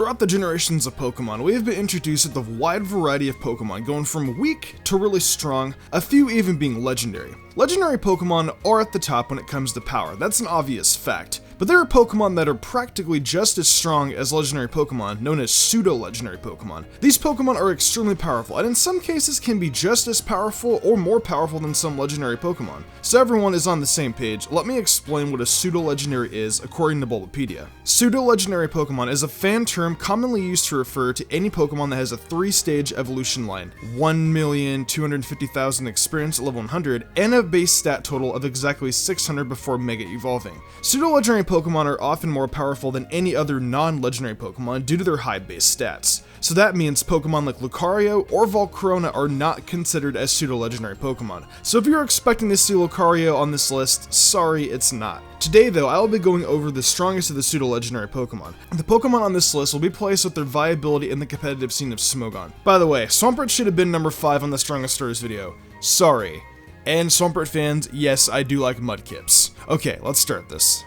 Throughout the generations of Pokemon, we have been introduced with a wide variety of Pokemon, going from weak to really strong, a few even being legendary. Legendary Pokemon are at the top when it comes to power, that's an obvious fact. But there are Pokemon that are practically just as strong as legendary Pokemon, known as pseudo-legendary Pokemon. These Pokemon are extremely powerful, and in some cases can be just as powerful or more powerful than some legendary Pokemon. So everyone is on the same page, let me explain what a pseudo-legendary is according to Bulbapedia. Pseudo-legendary Pokemon is a fan term commonly used to refer to any Pokemon that has a 3-stage evolution line, 1,250,000 experience at level 100, and a base stat total of exactly 600 before Mega Evolving. Pseudo-legendary Pokemon are often more powerful than any other non-legendary Pokemon due to their high base stats. So that means Pokemon like Lucario or Volcarona are not considered as pseudo-legendary Pokemon. So if you're expecting to see Lucario on this list, sorry, it's not. Today though, I will be going over the strongest of the pseudo-legendary Pokemon. The Pokemon on this list will be placed with their viability in the competitive scene of Smogon. By the way, Swampert should have been number 5 on the strongest starters video. Sorry. And Swampert fans, yes, I do like Mudkips. Okay, let's start this.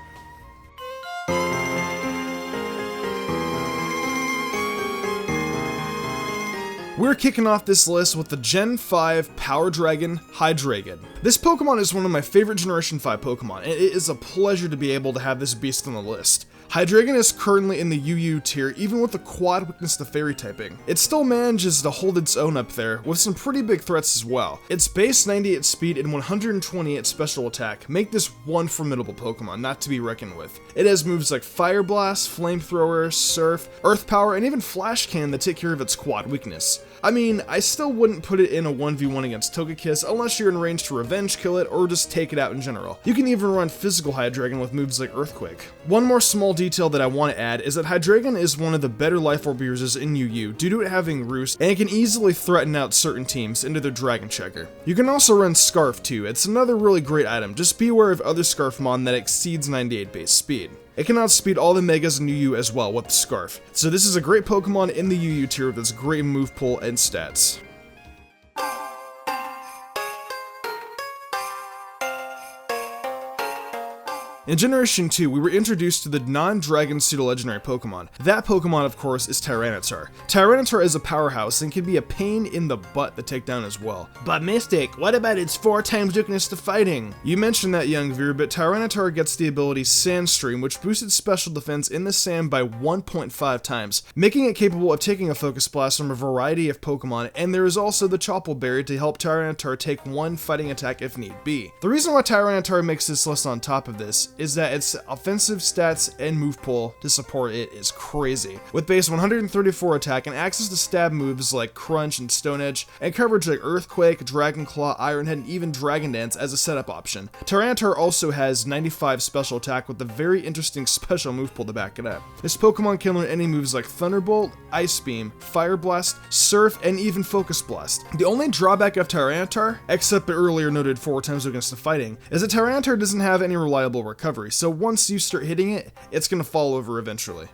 We're kicking off this list with the Gen 5 Power Dragon, Hydreigon. This Pokemon is one of my favorite Generation 5 Pokemon, and it is a pleasure to be able to have this beast on the list. Hydreigon is currently in the UU tier, even with the quad weakness to fairy typing. It still manages to hold its own up there, with some pretty big threats as well. Its base 98 speed and 128 special attack make this one formidable Pokemon not to be reckoned with. It has moves like Fire Blast, Flamethrower, Surf, Earth Power, and even Flash Cannon that take care of its quad weakness. I mean, I still wouldn't put it in a 1v1 against Togekiss unless you're in range to revenge kill it or just take it out in general. You can even run physical Hydreigon with moves like Earthquake. One more small detail that I want to add is that Hydreigon is one of the better Life Orb users in UU due to it having Roost, and it can easily threaten out certain teams into their Dragon Checker. You can also run Scarf too, it's another really great item, just be aware of other Scarfmon that exceeds 98 base speed. It can outspeed all the Megas in UU as well with Scarf, so this is a great Pokemon in the UU tier with its great move pool and stats. In Generation 2, we were introduced to the non-dragon pseudo-legendary Pokemon. That Pokemon, of course, is Tyranitar. Tyranitar is a powerhouse and can be a pain in the butt to take down as well. But Mystic, what about its 4 times weakness to fighting? You mentioned that, young viewer, but Tyranitar gets the ability Sandstream, which boosts its special defense in the sand by 1.5 times, making it capable of taking a Focus Blast from a variety of Pokemon, and there is also the Chople Berry to help Tyranitar take one fighting attack if need be. The reason why Tyranitar makes this list on top of this is that its offensive stats and move pool to support it is crazy. With base 134 attack and access to stab moves like Crunch and Stone Edge, and coverage like Earthquake, Dragon Claw, Iron Head, and even Dragon Dance as a setup option. Tyranitar also has 95 special attack with a very interesting special move pool to back it up. This Pokemon can learn any moves like Thunderbolt, Ice Beam, Fire Blast, Surf, and even Focus Blast. The only drawback of Tyranitar, except the earlier noted 4 times against the fighting, is that Tyranitar doesn't have any reliable recovery, so once you start hitting it, it's gonna fall over eventually.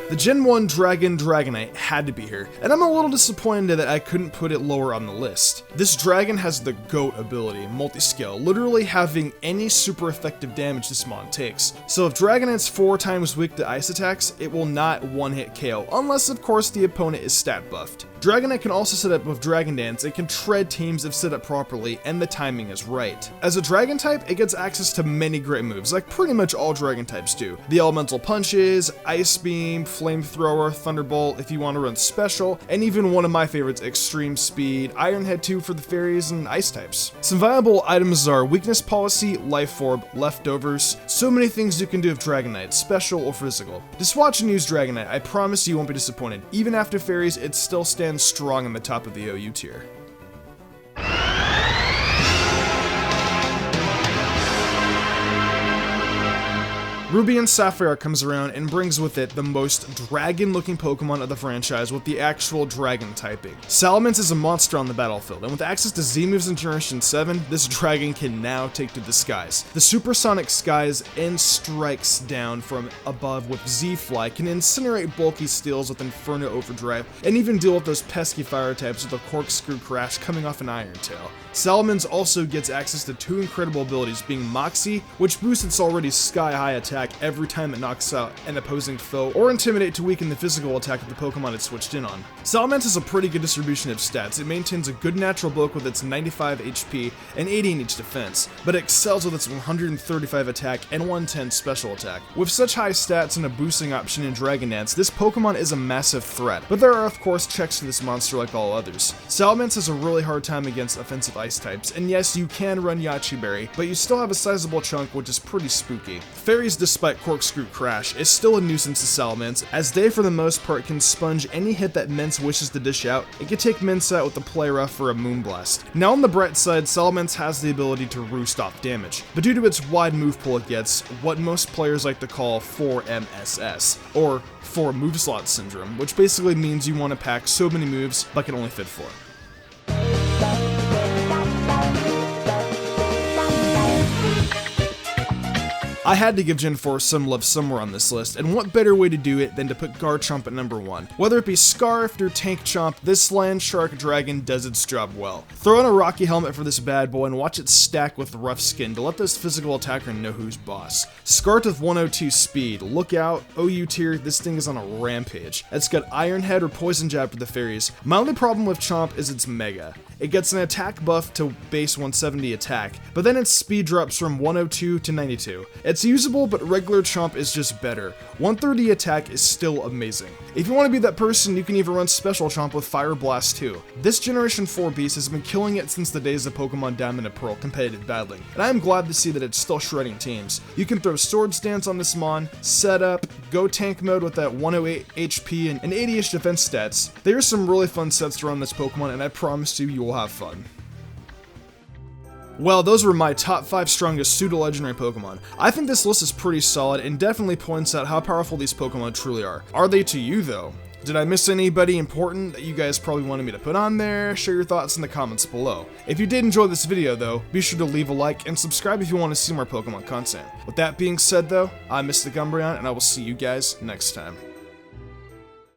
The Gen 1 Dragonite had to be here, and I'm a little disappointed that I couldn't put it lower on the list. This dragon has the GOAT ability, multi-scale, literally having any super effective damage this mon takes. So if Dragonite's 4 times weak to ice attacks, it will not one-hit KO, unless of course the opponent is stat buffed. Dragonite can also set up with Dragon Dance, it can tread teams if set up properly and the timing is right. As a dragon type, it gets access to many great moves, like pretty much all dragon types do. The elemental punches, Ice Beam, Flamethrower, Thunderbolt if you want to run special, and even one of my favorites, Extreme Speed, Iron Head 2 for the fairies and ice types. Some viable items are Weakness Policy, Life Orb, Leftovers, so many things you can do with Dragonite, special or physical. Just watch and use Dragonite, I promise you won't be disappointed. Even after fairies, it still stands strong in the top of the OU tier. Ruby and Sapphire comes around and brings with it the most dragon-looking Pokemon of the franchise with the actual dragon typing. Salamence is a monster on the battlefield, and with access to Z-moves in Generation 7, this dragon can now take to the skies. The supersonic skies and strikes down from above with Z-Fly can incinerate bulky steels with Inferno Overdrive, and even deal with those pesky fire types with a Corkscrew Crash coming off an Iron Tail. Salamence also gets access to two incredible abilities, being Moxie, which boosts its already sky-high attack every time it knocks out an opposing foe, or Intimidate to weaken the physical attack of the Pokemon it switched in on. Salamence has a pretty good distribution of stats. It maintains a good natural bulk with its 95 HP and 80 in each defense, but excels with its 135 attack and 110 special attack. With such high stats and a boosting option in Dragonance, this Pokemon is a massive threat, but there are of course checks to this monster like all others. Salamence has a really hard time against offensive ice types, and yes, you can run Yache Berry, but you still have a sizable chunk, which is pretty spooky. Fairies, despite Corkscrew Crash, is still a nuisance to Salamence, as they for the most part can sponge any hit that Mince wishes to dish out. It can take Mince out with the Play Rough or a Moonblast. Now on the bright side, Salamence has the ability to roost off damage, but due to its wide move pool it gets what most players like to call 4MSS, or 4 move slot syndrome, which basically means you want to pack so many moves but can only fit 4. I had to give Gen 4 some love somewhere on this list, and what better way to do it than to put Garchomp at number 1. Whether it be Scarfed or Tank Chomp, this Land Shark Dragon does its job well. Throw on a Rocky Helmet for this bad boy and watch it stack with Rough Skin to let this physical attacker know who's boss. Scarfed with 102 speed, look out, OU tier, this thing is on a rampage. It's got Iron Head or Poison Jab for the fairies. My only problem with Chomp is its Mega. It gets an attack buff to base 170 attack, but then its speed drops from 102 to 92. It's usable, but regular Chomp is just better. 130 attack is still amazing. If you want to be that person, you can even run Special Chomp with Fire Blast too. This Generation 4 beast has been killing it since the days of Pokemon Diamond and Pearl competitive battling, and I am glad to see that it's still shredding teams. You can throw Swords Dance on this Mon, set up, go tank mode with that 108 HP and 80-ish defense stats. There are some really fun sets to run this Pokemon, and I promise you, you will have fun. Well, those were my top 5 strongest pseudo-legendary Pokemon. I think this list is pretty solid and definitely points out how powerful these Pokemon truly are. Are they to you though? Did I miss anybody important that you guys probably wanted me to put on there? Share your thoughts in the comments below. If you did enjoy this video though, be sure to leave a like and subscribe if you want to see more Pokemon content. With that being said though, I'm Mr. Umbreon and I will see you guys next time.